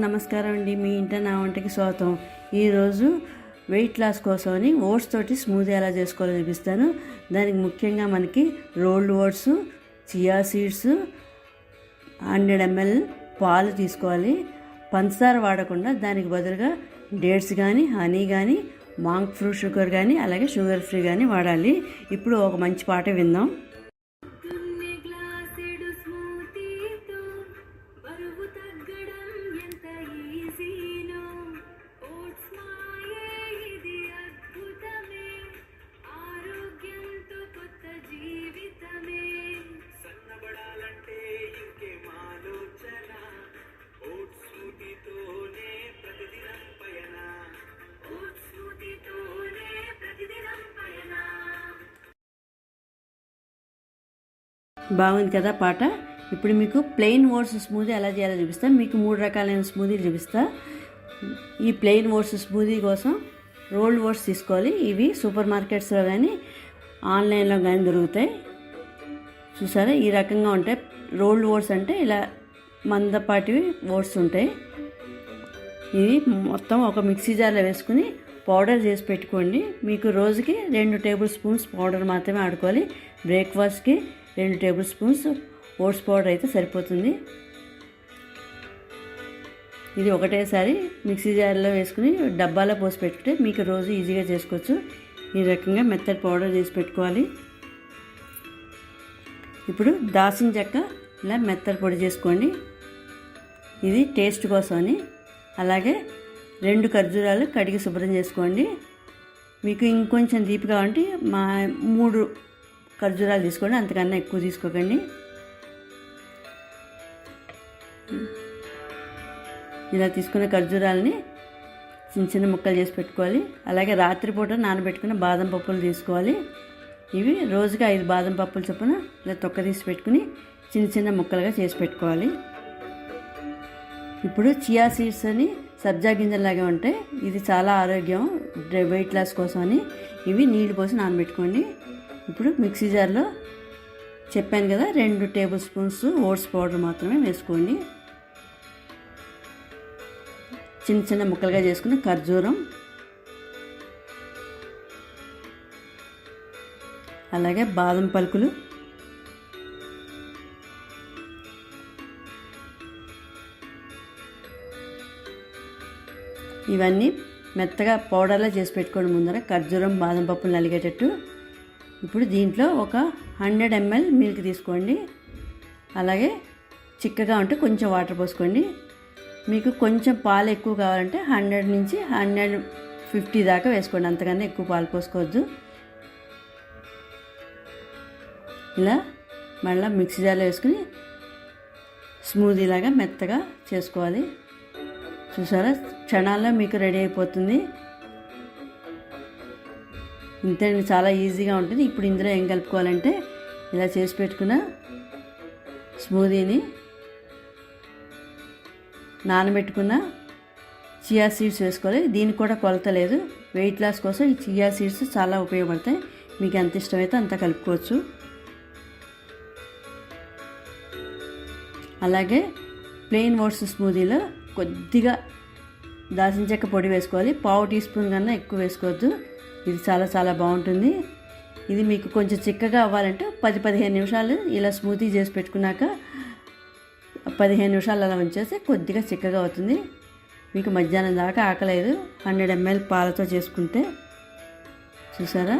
నమస్కారం అండి. మీ ఇంట నా వంటకి స్వాగతం. ఈరోజు వెయిట్ లాస్ కోసమని ఓట్స్ తోటి స్మూదీ ఎలా చేసుకోవాలో చూపిస్తాను. దానికి ముఖ్యంగా మనకి rolled oats, chia seeds, 100 ml పాలు తీసుకోవాలి. పంచదార వాడకుండా దానికి బదులుగా డేట్స్ కానీ, హనీ కానీ, మాంక్ ఫ్రూట్ షుగర్ కానీ, అలాగే షుగర్ ఫ్రీ కానీ వాడాలి. ఇప్పుడు ఒక మంచి పాట విందాం. బాగుంది కదా పాట. ఇప్పుడు మీకు ప్లెయిన్ ఓట్స్ స్మూదీ ఎలా చేయాలో చూపిస్తా. మీకు 3 రకాలైన స్మూదీలు చూపిస్తా. ఈ ప్లెయిన్ ఓట్స్ స్మూదీ కోసం రోల్డ్ ఓట్స్ తీసుకోవాలి. ఇవి సూపర్ మార్కెట్స్లో కానీ ఆన్లైన్లో కానీ దొరుకుతాయి. చూసారా, ఈ రకంగా ఉంటాయి. రోల్డ్ ఓట్స్ అంటే ఇలా మందపాటివి ఓట్స్ ఉంటాయి. ఇవి మొత్తం ఒక మిక్సీ జార్లో వేసుకుని పౌడర్ చేసి పెట్టుకోండి. మీకు రోజుకి 2 టేబుల్ స్పూన్స్ పౌడర్ మాత్రమే ఆడుకోవాలి. బ్రేక్ఫాస్ట్కి 2 టేబుల్ స్పూన్స్ ఓట్స్ పౌడర్ అయితే సరిపోతుంది. ఇది ఒకటేసారి మిక్సీ జార్లో వేసుకుని డబ్బాలో పోసి పెట్టుకుంటే మీకు రోజు ఈజీగా చేసుకోవచ్చు. ఈ రకంగా మెత్తటి పౌడర్ చేసి పెట్టుకోవాలి. ఇప్పుడు దాల్చిన చెక్క ఇలా మెత్తటి పొడి చేసుకోండి. ఇది టేస్ట్ కోసమని. అలాగే 2 ఖర్జూరాలు కడిగి శుభ్రం చేసుకోండి. మీకు ఇంకొంచెం తీపి కావాలంటే 3 ఖర్జూరాలు తీసుకోండి, అంతకన్నా ఎక్కువ తీసుకోకండి. ఇలా తీసుకున్న ఖర్జూరాలని చిన్న చిన్న ముక్కలు చేసి పెట్టుకోవాలి. అలాగే రాత్రిపూట నానబెట్టుకున్న బాదం పప్పులు తీసుకోవాలి. ఇవి రోజుకి 5 బాదం పప్పులు చొప్పున ఇలా తొక్క తీసి పెట్టుకుని చిన్న చిన్న ముక్కలుగా చేసి పెట్టుకోవాలి. ఇప్పుడు చియా సీడ్స్ అని సబ్జా గింజల్లాగా ఉంటాయి. ఇది చాలా ఆరోగ్యం వెయిట్ లాస్ కోసం అని. ఇవి నీళ్ళు పోసి నానబెట్టుకోండి. ఇప్పుడు మిక్సీ జార్లో చెప్పాను కదా 2 టేబుల్ స్పూన్స్ ఓట్స్ పౌడర్ మాత్రమే వేసుకోండి. చిన్న చిన్న ముక్కలుగా చేసుకున్న ఖర్జూరం, అలాగే బాదం పలుకులు, ఇవన్నీ మెత్తగా పౌడర్లా చేసి పెట్టుకోండి ముందర. ఖర్జూరం, బాదం పప్పులు నలిగేటట్టు. ఇప్పుడు దీంట్లో ఒక 100 ml మిల్క్ తీసుకోండి. అలాగే చిక్కగా ఉంటే కొంచెం వాటర్ పోసుకోండి. మీకు కొంచెం పాలు ఎక్కువ కావాలంటే 100 నుంచి 150 దాకా వేసుకోండి, అంతకన్నా ఎక్కువ పాలు పోసుకోవద్దు. ఇలా మళ్ళీ మిక్సీ జార్లో వేసుకుని స్మూదీలాగా మెత్తగా చేసుకోవాలి. చూసారా, క్షణాల్లో మీకు రెడీ అయిపోతుంది. ఇంతే, చాలా ఈజీగా ఉంటుంది. ఇప్పుడు ఇందులో ఏం కలుపుకోవాలంటే ఇలా చేసి పెట్టుకున్న స్మూదీని, నానబెట్టుకున్న చియా సీడ్స్ వేసుకోవాలి. దీనికి కూడా కొలత లేదు. వెయిట్ లాస్ కోసం ఈ చియా సీడ్స్ చాలా ఉపయోగపడతాయి. మీకు ఎంత ఇష్టమైతే అంత కలుపుకోవచ్చు. అలాగే ప్లెయిన్ ఓట్స్ స్మూదీలో కొద్దిగా దాల్చిన చెక్క పొడి వేసుకోవాలి. 1/2 టీ స్పూన్ కన్నా ఎక్కువ వేసుకోవద్దు. ఇది చాలా చాలా బాగుంటుంది. ఇది మీకు కొంచెం చిక్కగా అవ్వాలంటే 10-15 నిమిషాలు ఇలా స్మూతీ చేసి పెట్టుకున్నాక 15 నిమిషాలు అలా ఉంచేస్తే కొద్దిగా చిక్కగా అవుతుంది. మీకు మధ్యాహ్నం దాకా ఆకలేదు 100 ml పాలతో చేసుకుంటే. చూసారా,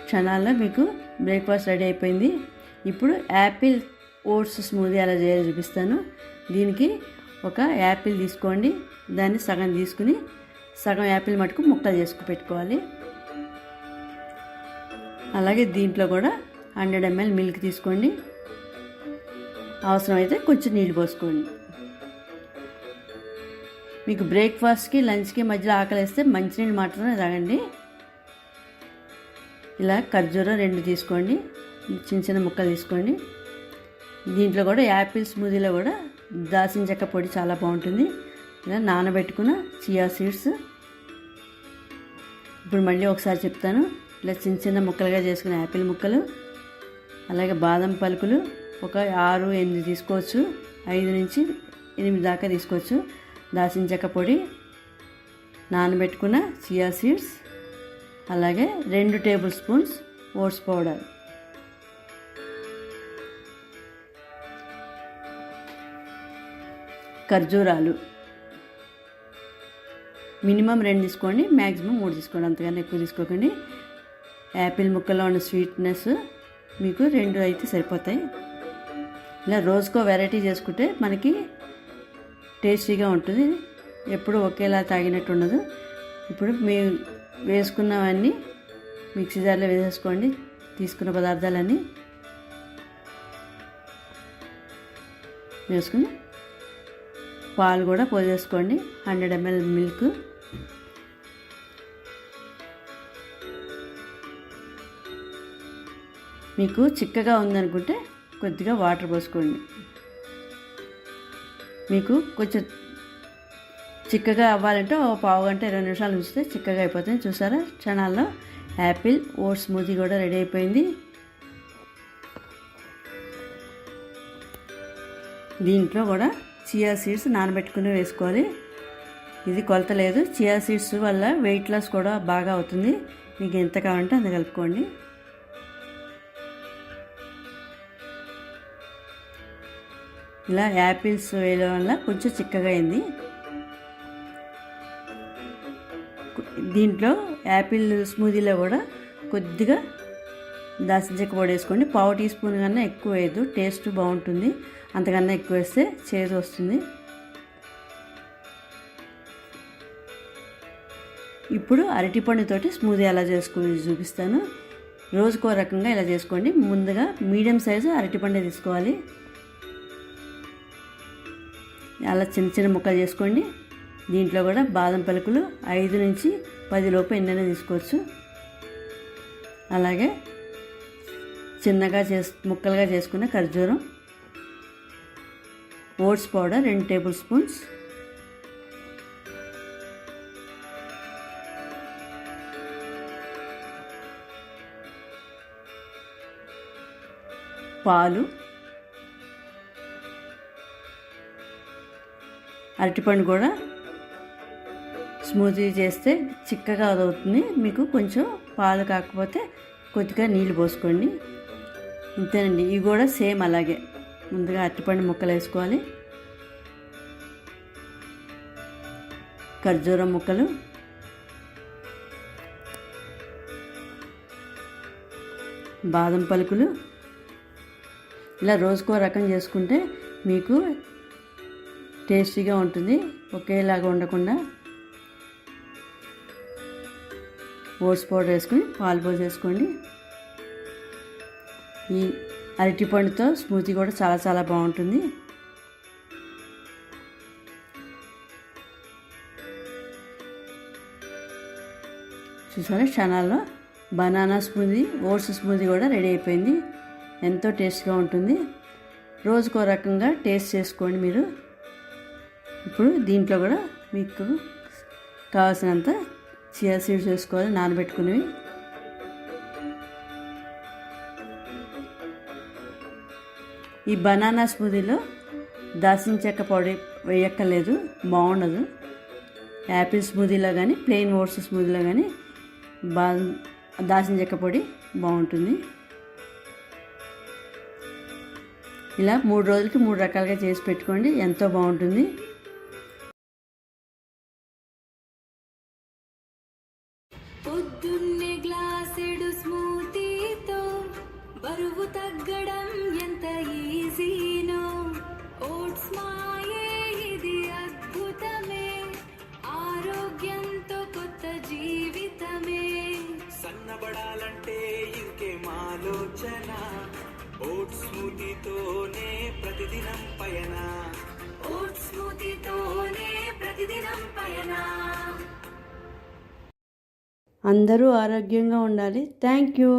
క్షణాల్లో మీకు బ్రేక్ఫాస్ట్ రెడీ అయిపోయింది. ఇప్పుడు యాపిల్ ఓట్స్ స్మూదీ ఎలా చేయాలో చూపిస్తాను. దీనికి ఒక యాపిల్ తీసుకోండి. దాన్ని సగం తీసుకుని సగం యాపిల్ మటుకు ముక్కలు చేసుకు పెట్టుకోవాలి. అలాగే దీంట్లో కూడా 100 ml మిల్క్ తీసుకోండి. అవసరమైతే కొంచెం నీళ్ళు పోసుకోండి. మీకు బ్రేక్ఫాస్ట్కి, లంచ్కి మధ్యలో ఆకలిస్తే మంచినీళ్ళు మాత్రమే తాగండి. ఇలా ఖర్జూరం 2 తీసుకోండి, చిన్న చిన్న ముక్కలు తీసుకోండి. దీంట్లో కూడా యాపిల్ స్మూదీలో కూడా దాల్చిన చెక్క పొడి చాలా బాగుంటుంది. ఇలా నానబెట్టుకున్న చియా సీడ్స్, ఇప్పుడు మళ్ళీ ఒకసారి చెప్తాను. ఇలా చిన్న చిన్న ముక్కలుగా చేసుకున్న యాపిల్ ముక్కలు, అలాగే బాదం పలుకులు ఒక 6-8 తీసుకోవచ్చు, 5 నుంచి 8 దాకా తీసుకోవచ్చు. దాల్చిన చెక్క పొడి, నానబెట్టుకున్న చియా సీడ్స్, అలాగే 2 టేబుల్ స్పూన్స్ ఓట్స్ పౌడర్, ఖర్జూరాలు మినిమం 2 తీసుకోండి, మ్యాక్సిమం 3 తీసుకోండి, అంతకన్నా ఎక్కువ తీసుకోకండి. యాపిల్ ముక్కలో ఉన్న స్వీట్నెస్ మీకు 2 అయితే సరిపోతాయి. ఇలా రోజుకో వెరైటీ చేసుకుంటే మనకి టేస్టీగా ఉంటుంది, ఎప్పుడు ఒకేలా తాగినట్టు ఉండదు. ఇప్పుడు మీరు వేసుకున్నవన్నీ మిక్సీ జార్లో వేసేసుకోండి. తీసుకున్న పదార్థాలన్నీ వేసుకుని పాలు కూడా పోసేసుకోండి. 100 ml మిల్క్, మీకు చిక్కగా ఉందనుకుంటే కొద్దిగా వాటర్ పోసుకోండి. మీకు కొంచెం చిక్కగా అవ్వాలంటే ఒక పావు గంట 20 నిమిషాలు ఉంచితే చిక్కగా అయిపోతుంది. చూసారా, క్షణాల్లో యాపిల్ ఓట్స్ స్మూతీ కూడా రెడీ అయిపోయింది. దీంట్లో కూడా చియా సీడ్స్ నానబెట్టుకుని వేసుకోవాలి. ఇది కొలత లేదు, చియా సీడ్స్ వల్ల వెయిట్ లాస్ కూడా బాగా అవుతుంది. మీకు ఎంత కావాలంటే అంత కలుపుకోండి. ఇలా యాపిల్స్ వేయడం వల్ల కొంచెం చిక్కగా అయింది. దీంట్లో యాపిల్ స్మూదీలో కూడా కొద్దిగా దాల్చిన చెక్క పొడి వేసుకోండి. పావు టీ స్పూన్ కన్నా ఎక్కువ వేయద్దు, టేస్ట్ బాగుంటుంది. అంతకన్నా ఎక్కువ వేస్తే చేదు వస్తుంది. ఇప్పుడు అరటిపండుతోటి స్మూదీ ఎలా చేసుకుని చూపిస్తాను. రోజుకో రకంగా ఇలా చేసుకోండి. ముందుగా మీడియం సైజు అరటిపండు తీసుకోవాలి. అలా చిన్న చిన్న ముక్కలు చేసుకోండి. దీంట్లో కూడా బాదం పలుకులు 5 నుంచి 10 లోపు ఎన్నైనా తీసుకోవచ్చు. అలాగే చిన్నగా ముక్కలుగా చేసుకున్న ఖర్జూరం, ఓట్స్ పౌడర్ 2 టేబుల్ స్పూన్స్, పాలు, అరటిపండు కూడా స్మూతీ చేస్తే చిక్కగా అవుతుంది. మీకు కొంచెం పాలు కాకపోతే కొద్దిగా నీళ్ళు పోసుకోండి. ఇంతేనండి. ఇవి కూడా సేమ్ అలాగే. ముందుగా అరటిపండు ముక్కలు వేసుకోవాలి, ఖర్జూరం ముక్కలు, బాదం పలుకులు. ఇలా రోజుకో రకం చేసుకుంటే మీకు టేస్టీగా ఉంటుంది, ఒకేలాగా ఉండకుండా. ఓట్స్ పౌడర్ వేసుకుని పాలు పోసేసుకోండి. ఈ అరటిపండుతో స్మూతీ కూడా చాలా చాలా బాగుంటుంది. చూసారా, క్షణాల్లో బనానా స్మూదీ, ఓట్స్ స్మూదీ కూడా రెడీ అయిపోయింది. ఎంతో టేస్ట్గా ఉంటుంది. రోజుకో రకంగా టేస్ట్ చేసుకోండి మీరు. ఇప్పుడు దీంట్లో కూడా మీకు కావాల్సినంత చియా సీడ్స్ వేసుకోవాలి, నానబెట్టుకునేవి. ఈ బనానా స్మూదీలో దాల్చిన చెక్క పొడి వేయక్కర్లేదు, బాగుండదు. యాపిల్ స్మూదీలో కానీ ప్లెయిన్ ఓట్స్ స్మూదీలో కానీ దాల్చిన చెక్క పొడి బాగుంటుంది. ఇలా 3 రోజులకి 3 రకాలుగా చేసి పెట్టుకోండి, ఎంతో బాగుంటుంది. పొద్దున్నే గ్లాసెడు స్మూతీతో బరువు తగ్గడం ఎంత ఈజీనో. ఓట్స్ మాయే ఇది అద్భుతమే, ఆరోగ్యంతో కొత్త జీవితమే. సన్నబడాలంటే ఇంకేం ఆలోచన, ఓట్స్ స్మూతీతోనే ప్రతిదినం పయన. ఓట్స్ స్మూతీతోనే ప్రతిదినం పయన. అందరూ ఆరోగ్యంగా ఉండాలి. Thank you.